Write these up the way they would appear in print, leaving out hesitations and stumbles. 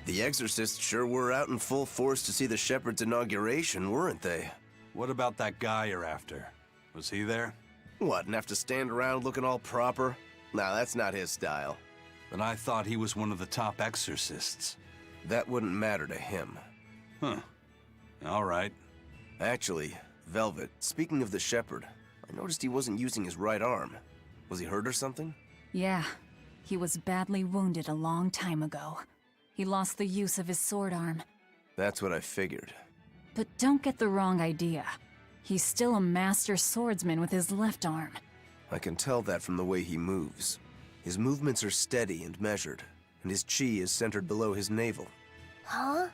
The exorcists sure were out in full force to see the Shepherd's inauguration, weren't they? What about that guy you're after? Was he there? What, and have to stand around looking all proper? Nah, that's not his style. But I thought he was one of the top exorcists. That wouldn't matter to him. Huh. All right. Actually, Velvet, speaking of the Shepherd, I noticed he wasn't using his right arm. Was he hurt or something? Yeah. He was badly wounded a long time ago. He lost the use of his sword arm. That's what I figured. But don't get the wrong idea. He's still a master swordsman with his left arm. I can tell that from the way he moves. His movements are steady and measured, and his chi is centered below his navel. Huh?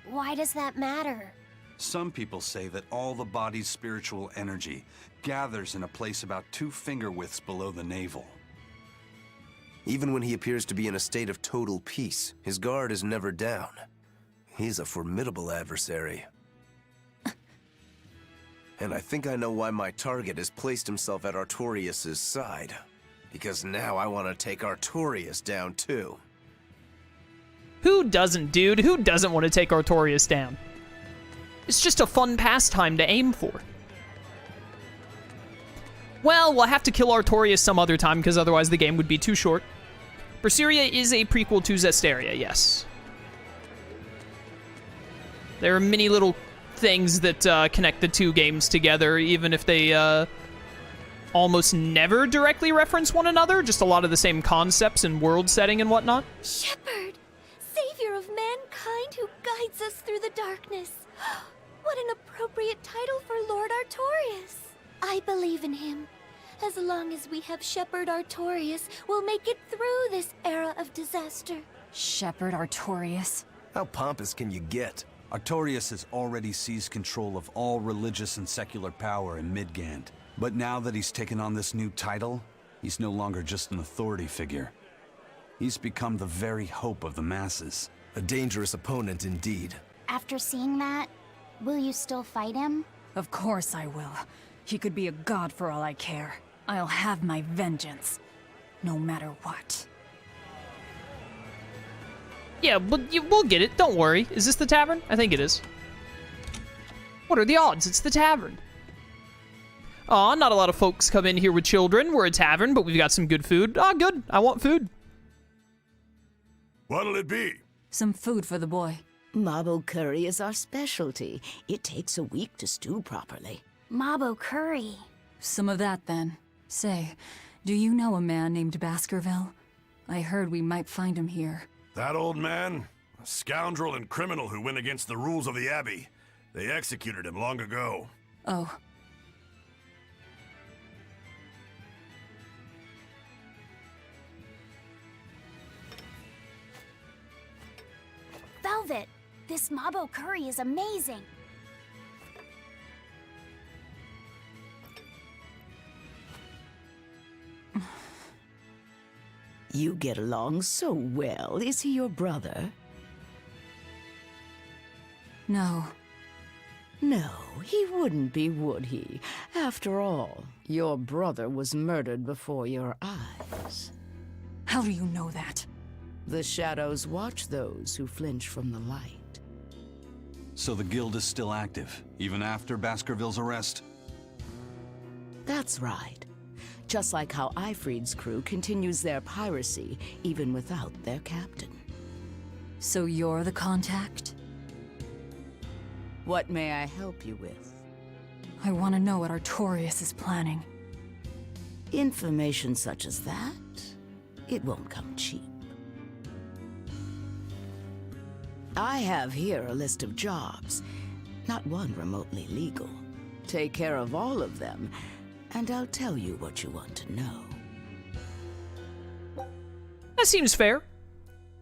Why does that matter? Some people say that all the body's spiritual energy gathers in a place about 2 finger widths below the navel. Even when he appears to be in a state of total peace, his guard is never down. He's a formidable adversary. And I think I know why my target has placed himself at Artorias' side. Because now I want to take Artorias down too. Who doesn't, dude? Who doesn't want to take Artorias down? It's just a fun pastime to aim for. Well, we'll have to kill Artorias some other time, because otherwise the game would be too short. Berseria is a prequel to Zestiria, yes. There are many little things that connect the two games together, even if they almost never directly reference one another, just a lot of the same concepts and world setting and whatnot. Shepherd! Savior of mankind who guides us through the darkness. What an appropriate title for Lord Artorias. I believe in him. As long as we have Shepherd Artorias, we'll make it through this era of disaster. Shepherd Artorias? How pompous can you get? Artorias has already seized control of all religious and secular power in Midgand. But now that he's taken on this new title, he's no longer just an authority figure. He's become the very hope of the masses. A dangerous opponent indeed. After seeing that, will you still fight him? Of course I will. He could be a god for all I care. I'll have my vengeance. No matter what. Yeah, but we'll get it. Don't worry. Is this the tavern? I think it is. What are the odds? It's the tavern. Aw, not a lot of folks come in here with children. We're a tavern, but we've got some good food. Ah, good. I want food. What'll it be? Some food for the boy. Mabo curry is our specialty. It takes a week to stew properly. Mabo curry. Some of that, then. Say, do you know a man named Baskerville? I heard we might find him here. That old man? A scoundrel and criminal who went against the rules of the Abbey. They executed him long ago. Oh. Velvet, this Mabo curry is amazing. You get along so well. Is he your brother? No. No, he wouldn't be, would he? After all, your brother was murdered before your eyes. How do you know that? The shadows watch those who flinch from the light. So the guild is still active, even after Baskerville's arrest? That's right. Just like how Ifrid's crew continues their piracy, even without their captain. So you're the contact? What may I help you with? I want to know what Artorias is planning. Information such as that? It won't come cheap. I have here a list of jobs, not one remotely legal. Take care of all of them, and I'll tell you what you want to know. That seems fair.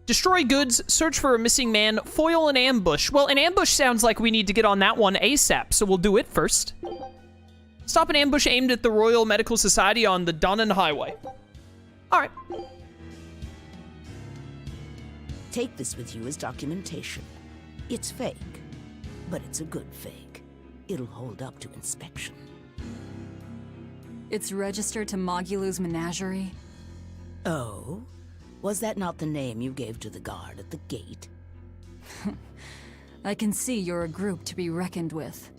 Destroy goods, search for a missing man, foil an ambush. Well, an ambush sounds like we need to get on that one ASAP, so we'll do it first. Stop an ambush aimed at the Royal Medical Society on the Dunnan Highway. Alright. Take this with you as documentation. It's fake, but it's a good fake. It'll hold up to inspection. It's registered to Mogulu's menagerie? Oh? Was that not the name you gave to the guard at the gate? I can see you're a group to be reckoned with.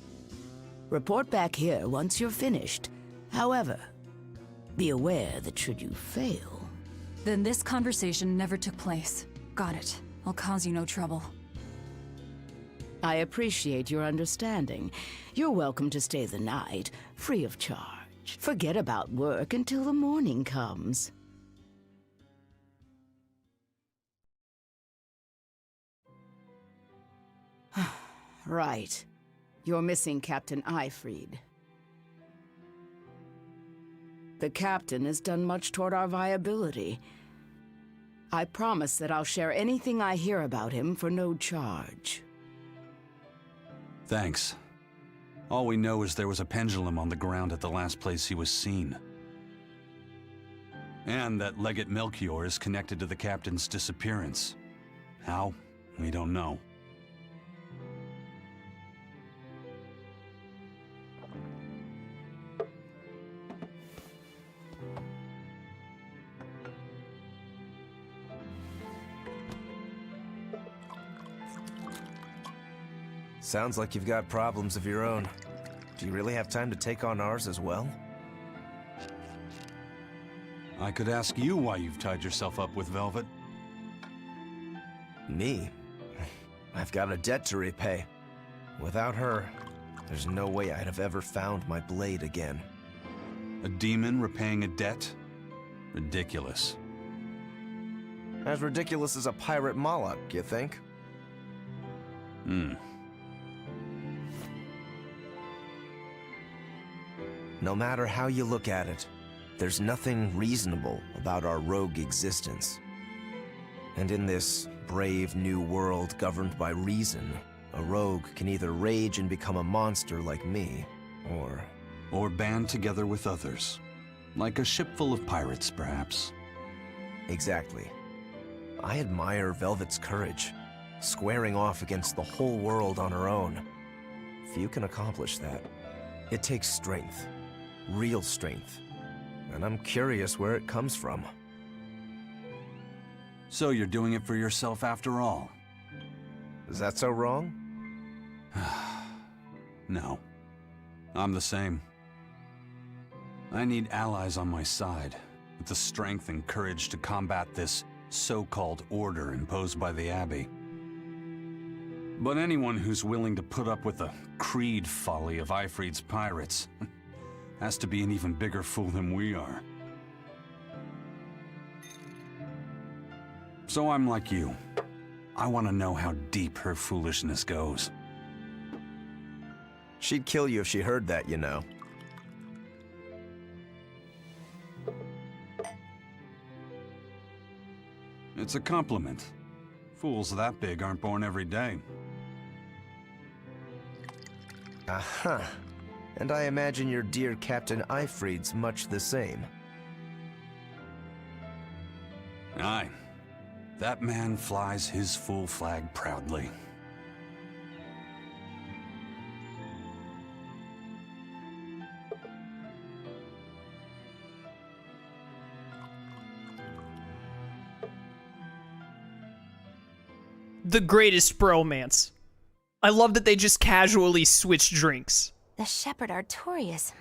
Report back here once you're finished. However, be aware that should you fail... Then this conversation never took place. Got it. I'll cause you no trouble. I appreciate your understanding. You're welcome to stay the night, free of charge. Forget about work until the morning comes. Right. You're missing Captain Eifried. The captain has done much toward our viability. I promise that I'll share anything I hear about him for no charge. Thanks. All we know is there was a pendulum on the ground at the last place he was seen. And that Legate Melchior is connected to the captain's disappearance. How? We don't know. Sounds like you've got problems of your own. Do you really have time to take on ours as well? I could ask you why you've tied yourself up with Velvet. Me? I've got a debt to repay. Without her, there's no way I'd have ever found my blade again. A demon repaying a debt? Ridiculous. As ridiculous as a pirate Moloch, you think? No matter how you look at it, there's nothing reasonable about our rogue existence. And in this brave new world governed by reason, a rogue can either rage and become a monster like me, Or band together with others. Like a ship full of pirates, perhaps. Exactly. I admire Velvet's courage, squaring off against the whole world on her own. Few can accomplish that. It takes strength. Real strength. And I'm curious where it comes from. So you're doing it for yourself after all? Is that so wrong? No. I'm the same. I need allies on my side, with the strength and courage to combat this so-called order imposed by the Abbey. But anyone who's willing to put up with the creed folly of Eifried's pirates has to be an even bigger fool than we are. So I'm like you. I want to know how deep her foolishness goes. She'd kill you if she heard that, you know. It's a compliment. Fools that big aren't born every day. Aha. And I imagine your dear Captain Eifried's much the same. Aye. That man flies his full flag proudly. The greatest bromance. I love that they just casually switch drinks. The shepherd Artorias,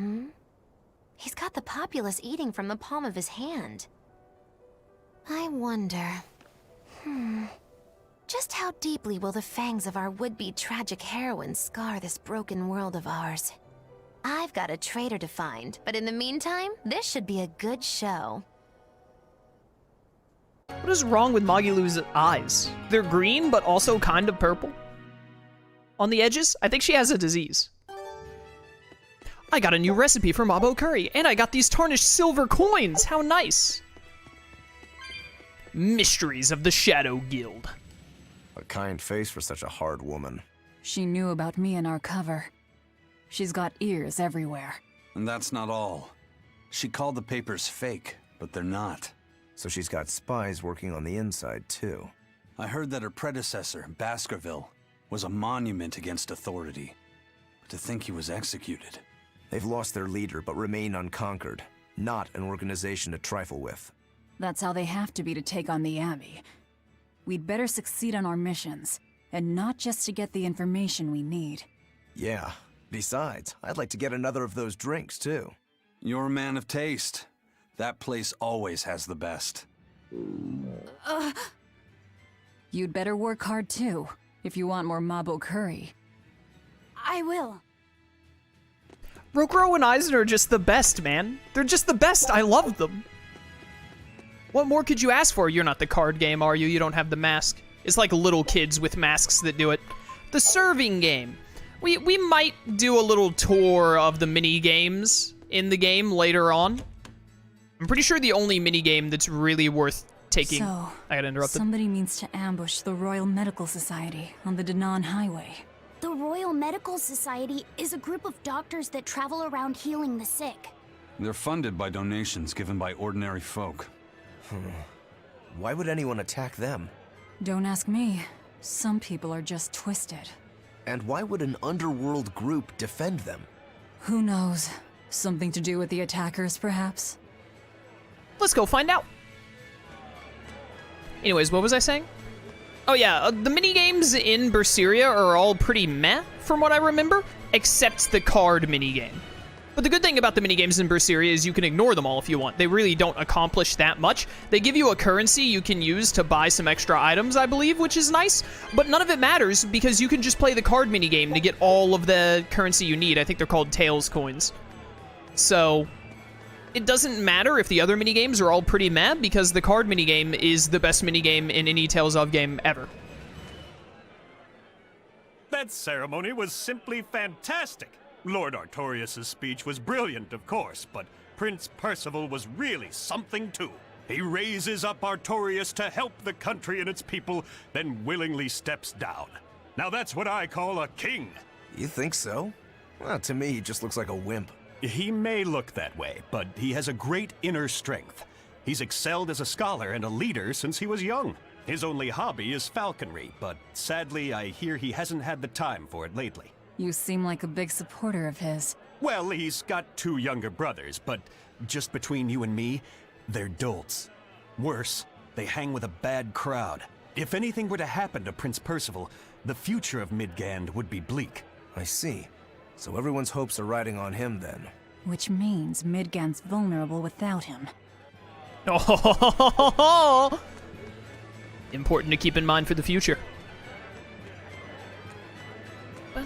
He's got the populace eating from the palm of his hand. I wonder... Just how deeply will the fangs of our would-be tragic heroine scar this broken world of ours? I've got a traitor to find, but in the meantime, this should be a good show. What is wrong with Magilu's eyes? They're green, but also kind of purple. On the edges, I think she has a disease. I got a new recipe for Mabo curry, and I got these tarnished silver coins. How nice. Mysteries of the Shadow Guild. A kind face for such a hard woman. She knew about me and our cover. She's got ears everywhere. And that's not all. She called the papers fake, but they're not. So she's got spies working on the inside, too. I heard that her predecessor, Baskerville, was a monument against authority. But to think he was executed. They've lost their leader, but remain unconquered. Not an organization to trifle with. That's how they have to be to take on the Abbey. We'd better succeed on our missions. And not just to get the information we need. Yeah. Besides, I'd like to get another of those drinks, too. You're a man of taste. That place always has the best. You'd better work hard too, if you want more Mabo curry. I will. Rokuro and Aizen are just the best, man. They're just the best. I love them. What more could you ask for? You're not the card game, are you? You don't have the mask. It's like little kids with masks that do it. The serving game. We might do a little tour of the mini games in the game later on. I'm pretty sure the only mini game that's really worth taking. So, I got interrupted. somebody means to ambush the Royal Medical Society on the Danan Highway. The Royal Medical Society is a group of doctors that travel around healing the sick. They're funded by donations given by ordinary folk. Why would anyone attack them? Don't ask me. Some people are just twisted. And why would an underworld group defend them? Who knows? Something to do with the attackers, perhaps? Let's go find out. Anyways, what was I saying? Oh yeah, the minigames in Berseria are all pretty meh, from what I remember, except the card minigame. But the good thing about the minigames in Berseria is you can ignore them all if you want. They really don't accomplish that much. They give you a currency you can use to buy some extra items, I believe, which is nice. But none of it matters because you can just play the card minigame to get all of the currency you need. I think they're called Tails coins. So it doesn't matter if the other minigames are all pretty meh because the card minigame is the best minigame in any Tales of game ever. That ceremony was simply fantastic. Lord Artorias' speech was brilliant, of course, but Prince Percival was really something too. He raises up Artorias to help the country and its people, then willingly steps down. Now that's what I call a king. You think so? Well, to me, he just looks like a wimp. He may look that way, but he has a great inner strength. He's excelled as a scholar and a leader since he was young. His only hobby is falconry, but sadly I hear he hasn't had the time for it lately. You seem like a big supporter of his. Well, he's got 2 younger brothers, but just between you and me, they're dolts. Worse, they hang with a bad crowd. If anything were to happen to Prince Percival, the future of Midgand would be bleak. I see. So everyone's hopes are riding on him then. Which means Midgand's vulnerable without him. Oh, important to keep in mind for the future. The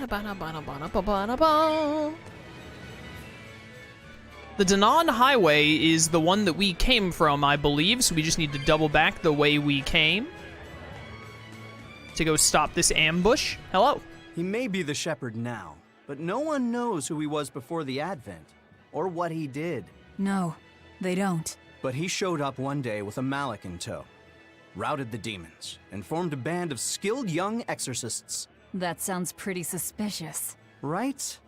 Danan Highway is the one that we came from, I believe, so we just need to double back the way we came to go stop this ambush. Hello. He may be the shepherd now, but no one knows who he was before the Advent, or what he did. No, they don't. But he showed up one day with a mallet in tow, routed the demons, and formed a band of skilled young exorcists. That sounds pretty suspicious. Right?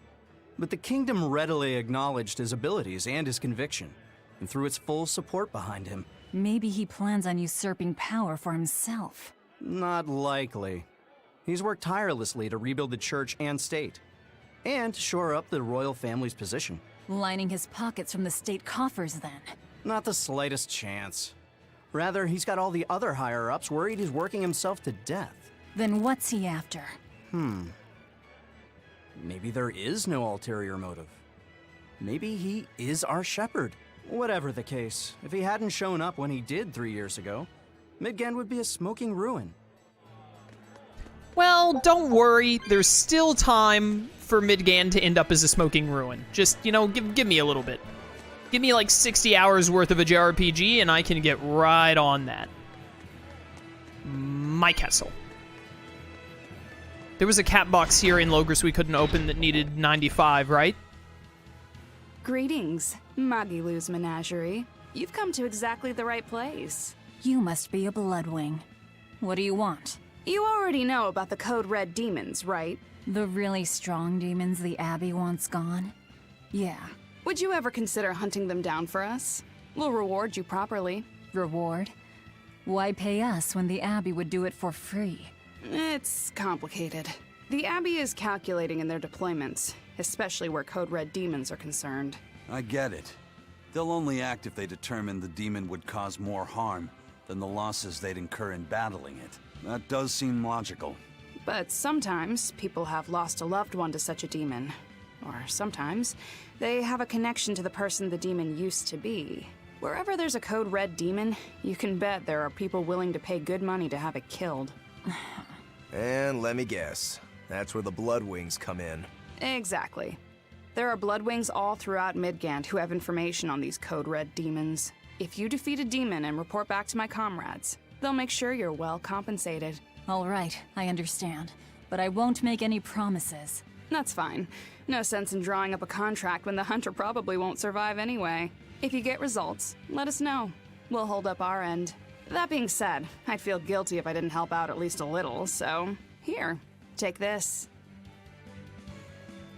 But the kingdom readily acknowledged his abilities and his conviction, and threw its full support behind him. Maybe he plans on usurping power for himself. Not likely. He's worked tirelessly to rebuild the church and state, and shore up the royal family's position. Lining his pockets from the state coffers, then. Not the slightest chance. Rather, he's got all the other higher-ups worried he's working himself to death. Then what's he after? Maybe there is no ulterior motive. Maybe he is our shepherd. Whatever the case, if he hadn't shown up when he did 3 years ago, Midgand would be a smoking ruin. Well, don't worry. There's still time for Midgand to end up as a smoking ruin. Just, you know, give me a little bit. Give me like 60 hours worth of a JRPG and I can get right on that. My castle. There was a cat box here in Logris we couldn't open that needed 95, right? Greetings, Magilu's menagerie. You've come to exactly the right place. You must be a Bloodwing. What do you want? You already know about the Code Red demons, right? The really strong demons the Abbey wants gone? Yeah. Would you ever consider hunting them down for us? We'll reward you properly. Reward? Why pay us when the Abbey would do it for free? It's complicated. The Abbey is calculating in their deployments, especially where Code Red demons are concerned. I get it. They'll only act if they determine the demon would cause more harm than the losses they'd incur in battling it. That does seem logical. But sometimes people have lost a loved one to such a demon. Or sometimes they have a connection to the person the demon used to be. Wherever there's a code red demon, you can bet there are people willing to pay good money to have it killed. And let me guess, that's where the Bloodwings come in. Exactly. There are Bloodwings all throughout Midgand who have information on these code red demons. If you defeat a demon and report back to my comrades, they'll make sure you're well compensated. All right, I understand. But I won't make any promises. That's fine. No sense in drawing up a contract when the hunter probably won't survive anyway. If you get results, let us know. We'll hold up our end. That being said, I'd feel guilty if I didn't help out at least a little, so here, take this.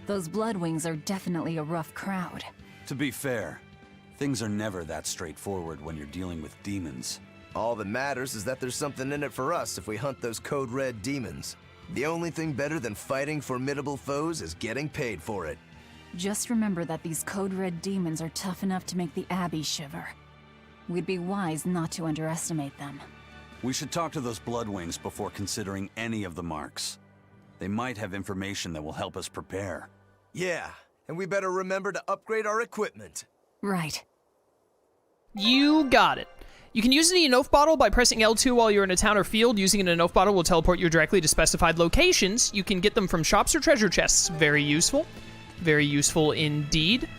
Those Bloodwings are definitely a rough crowd. To be fair, things are never that straightforward when you're dealing with demons. All that matters is that there's something in it for us if we hunt those code red demons. The only thing better than fighting formidable foes is getting paid for it. Just remember that these code red demons are tough enough to make the Abbey shiver. We'd be wise not to underestimate them. We should talk to those Bloodwings before considering any of the marks. They might have information that will help us prepare. Yeah, and we better remember to upgrade our equipment. Right. You got it. You can use an Enough bottle by pressing L2 while you're in a town or field. Using an Enough bottle will teleport you directly to specified locations. You can get them from shops or treasure chests. Very useful. Very useful indeed.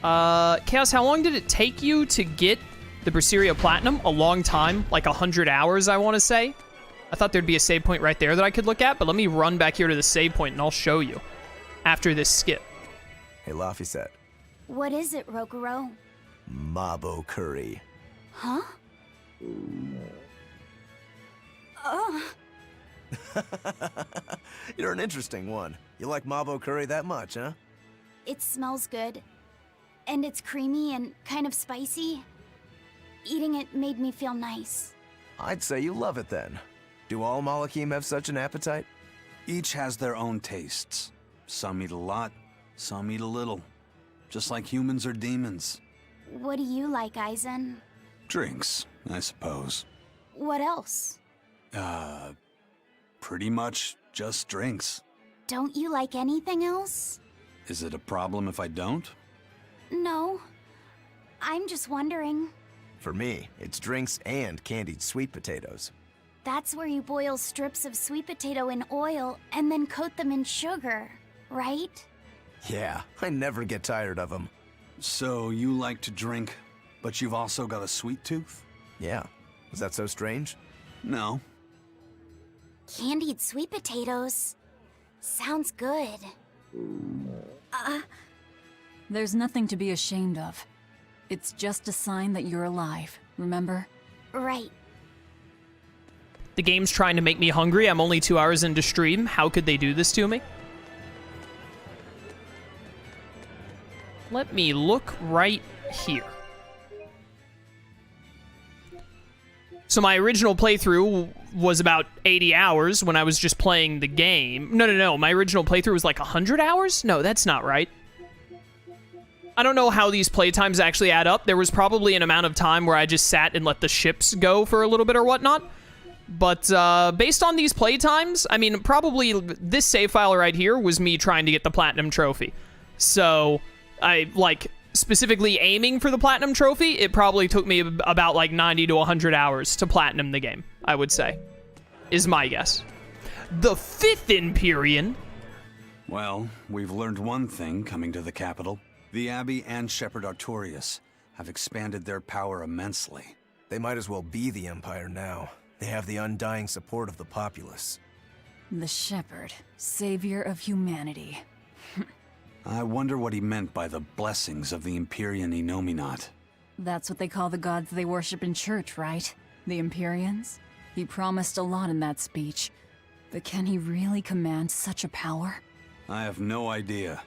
Chaos, how long did it take you to get the Berseria Platinum? A long time, like 100 hours, I want to say. I thought there'd be a save point right there that I could look at, but let me run back here to the save point and I'll show you after this skit. Hey, Laphicet. What is it, Rokuro? Mabo curry. Huh? You're an interesting one. You like Mabo curry that much, huh? It smells good. And it's creamy and kind of spicy. Eating it made me feel nice. I'd say you love it then. Do all Malakim have such an appetite? Each has their own tastes. Some eat a lot, some eat a little. Just like humans or demons. What do you like, Aizen? Drinks, I suppose. What else? Pretty much just drinks. Don't you like anything else? Is it a problem if I don't? No. I'm just wondering. For me, it's drinks and candied sweet potatoes. That's where you boil strips of sweet potato in oil and then coat them in sugar, right? Yeah, I never get tired of them. So you like to drink, but you've also got a sweet tooth? Yeah. Is that so strange? No. Candied sweet potatoes. Sounds good. There's nothing to be ashamed of. It's just a sign that you're alive, remember? Right. The game's trying to make me hungry. I'm only 2 hours into stream. How could they do this to me? Let me look right here. So my original playthrough was about 80 hours when I was just playing the game. No. My original playthrough was like 100 hours? No, that's not right. I don't know how these playtimes actually add up. There was probably an amount of time where I just sat and let the ships go for a little bit or whatnot. But based on these playtimes, I mean, probably this save file right here was me trying to get the Platinum Trophy. So I, like, specifically aiming for the Platinum Trophy, it probably took me about, like, 90 to 100 hours to Platinum the game, I would say, is my guess. The 5th Empyrean? Well, we've learned one thing coming to the capital. The Abbey and Shepherd Artorias have expanded their power immensely. They might as well be the Empire now. They have the undying support of the populace. The Shepherd, savior of humanity. I wonder what he meant by the blessings of the Empyrean Enominat. That's what they call the gods they worship in church, right? The Empyreans? He promised a lot in that speech. But can he really command such a power? I have no idea.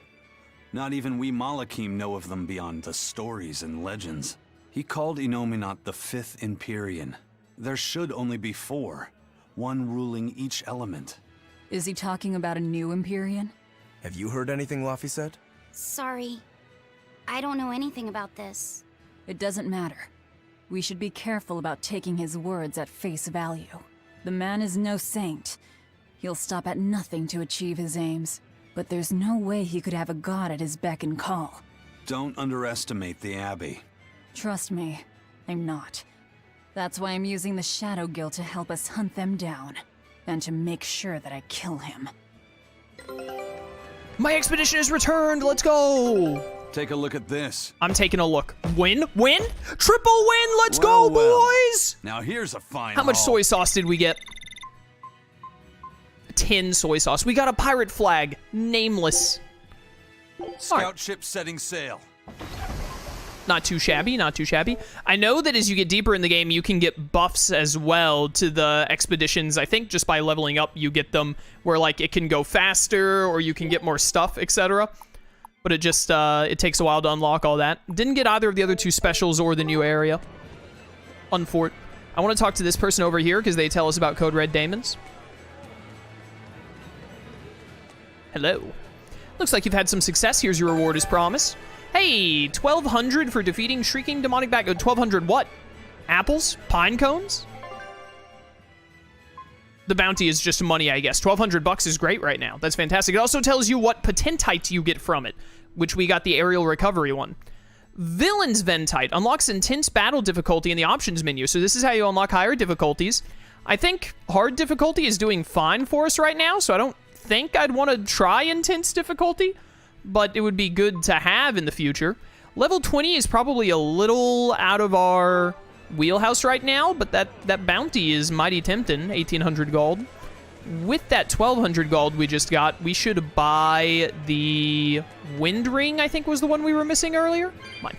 Not even we Malakim know of them beyond the stories and legends. He called Enominat the 5th Empyrean. There should only be 4, one ruling each element. Is he talking about a new Empyrean? Have you heard anything, Laphicet? Sorry. I don't know anything about this. It doesn't matter. We should be careful about taking his words at face value. The man is no saint. He'll stop at nothing to achieve his aims. But there's no way he could have a god at his beck and call. Don't underestimate the Abbey. Trust me, I'm not. That's why I'm using the Shadow Guild to help us hunt them down. And to make sure that I kill him. My expedition is returned. Let's go. Take a look at this. I'm taking a look. Win? Win? Triple win. Let's Well, go, well. boys. Now here's a fine How much haul. soy sauce did we get? 10 soy sauce. We got a pirate flag. Nameless. Scout ship setting sail. Not too shabby, not too shabby. I know that as you get deeper in the game, you can get buffs as well to the expeditions. I think just by leveling up, you get them where, like, it can go faster or you can get more stuff, etc. But it just, it takes a while to unlock all that. Didn't get either of the other two specials or the new area. Unfort. I want to talk to this person over here because they tell us about Code Red Daemons. Hello. Looks like you've had some success. Here's your reward as promised. Hey, 1,200 for defeating Shrieking Demonic Bat. 1,200 what? Apples? Pine cones? The bounty is just money, I guess. 1,200 bucks is great right now. That's fantastic. It also tells you what potentite you get from it, which we got the aerial recovery one. Villain's Ventite unlocks intense battle difficulty in the options menu. So this is how you unlock higher difficulties. I think hard difficulty is doing fine for us right now, so I don't think I'd want to try intense difficulty, but it would be good to have in the future. Level 20 is probably a little out of our wheelhouse right now, but that bounty is mighty tempting. 1,800 gold. With that 1,200 gold we just got, we should buy the Wind Ring, I think was the one we were missing earlier. Come on.